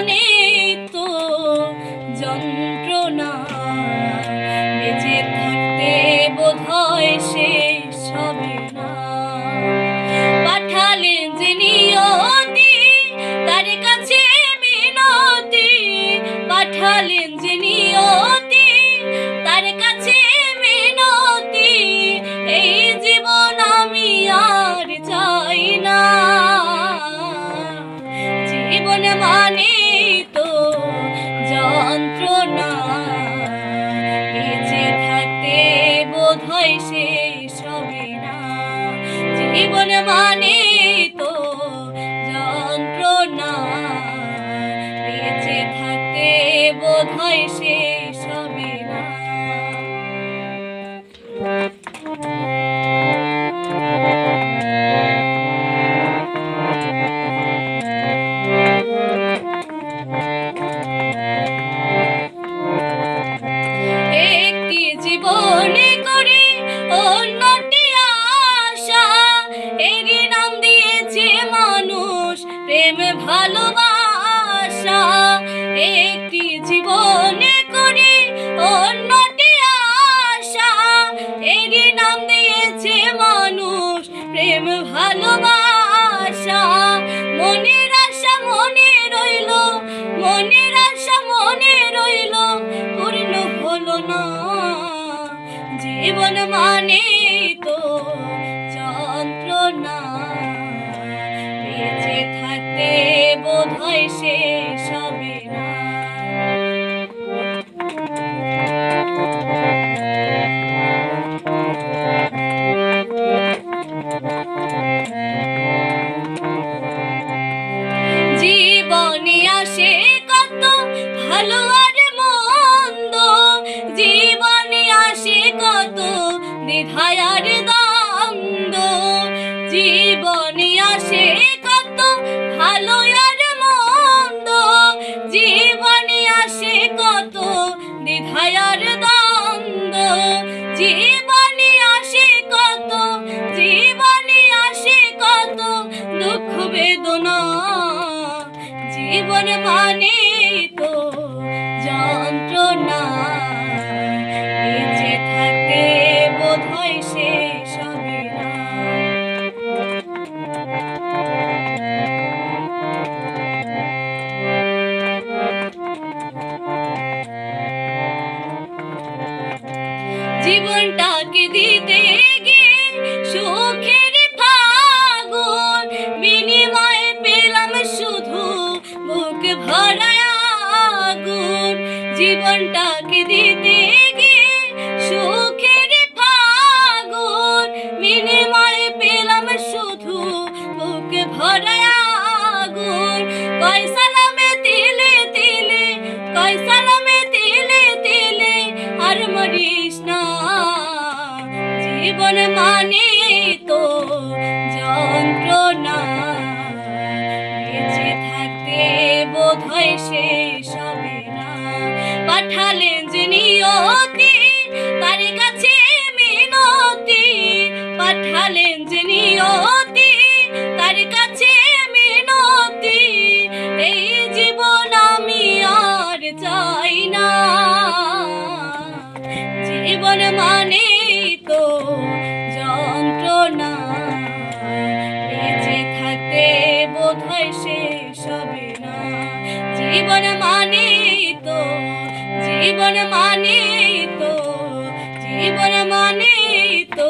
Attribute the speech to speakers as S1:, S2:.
S1: মানে তো যন্ত্রণা, বেঁচে থাকতে বোধহয় শেষ হবে না। পাঠালেন যে নিয়তি, তার কাছে মিনতি, পাঠালেন যে নিয়তি, তার কাছে মিনতি, এই জীবন আমি আর চাই না। জীবন মানে তো যন্ত্রণা, বেঁচে থাকতে বোধহয় শেষ হবে না। জীবন মানে তো যন্ত্রণা, বেঁচে থাকতে বোধহয় শেষ হবে না। একটি জীবনে করে অন্যটি আশা, এরই নাম দিয়েছে মানুষ প্রেম ভালোবাসা। একটি জীবনে করে অন্যটি আশা, এরই নাম দিয়েছে মানুষ প্রেম ভালোবাসা। মনের আশা মনে রইল, মনের আশা মনে রইল, পূর্ণ হলো না। জীবন মানে তো যন্ত্রণা, বেঁচে থাকতে বোধহয় শেষ হবে না। জীবনে আসে কত ভালো আর মন্দ, জীবনে আসে কত দ্বিধা আর দ্বন্দ্ব। জীবনে আসে কত ভালো আর মন্দ, জীবনে আসে কত দ্বিধা আর দ্বন্দ্ব। জীবনে আসে কত, জীবনে আসে কত দুঃখ বেদনা। জীবন মানে তো যন্ত্রণা, বেঁচে থাকতে বোধহয় শেষ হবে না। জীবনটাকে দিতে গিয়ে সুখের ফাগুন, বিনিময়ে পেলাম শুধু বুক ভরা আগুন। জীবনটাকে দিতে গিয়ে সুখের ফাগুন, বিনিময়ে পেলাম শুধু বুক ভরা আগুন। কয় সালামে তিলে তিলে, কয় সালামে তিলে তিলে, আর মরিস না। জীবন মানে তো যন্ত্রণা, বেঁচে থাকতে বোধহয় শেষ হবে না। পাঠালেন যে নিয়তি, তার কাছে মিনতি, পাঠালেন যে নিয়তি, তার কাছে মিনতি, এই জীবন আমি আর চাই না। জীবন মানে তো যন্ত্রণা, বেঁচে থাকতে বোধহয় শেষ হবে না। জীবন মানে তো, জীবন মানে তো, জীবন মানে তো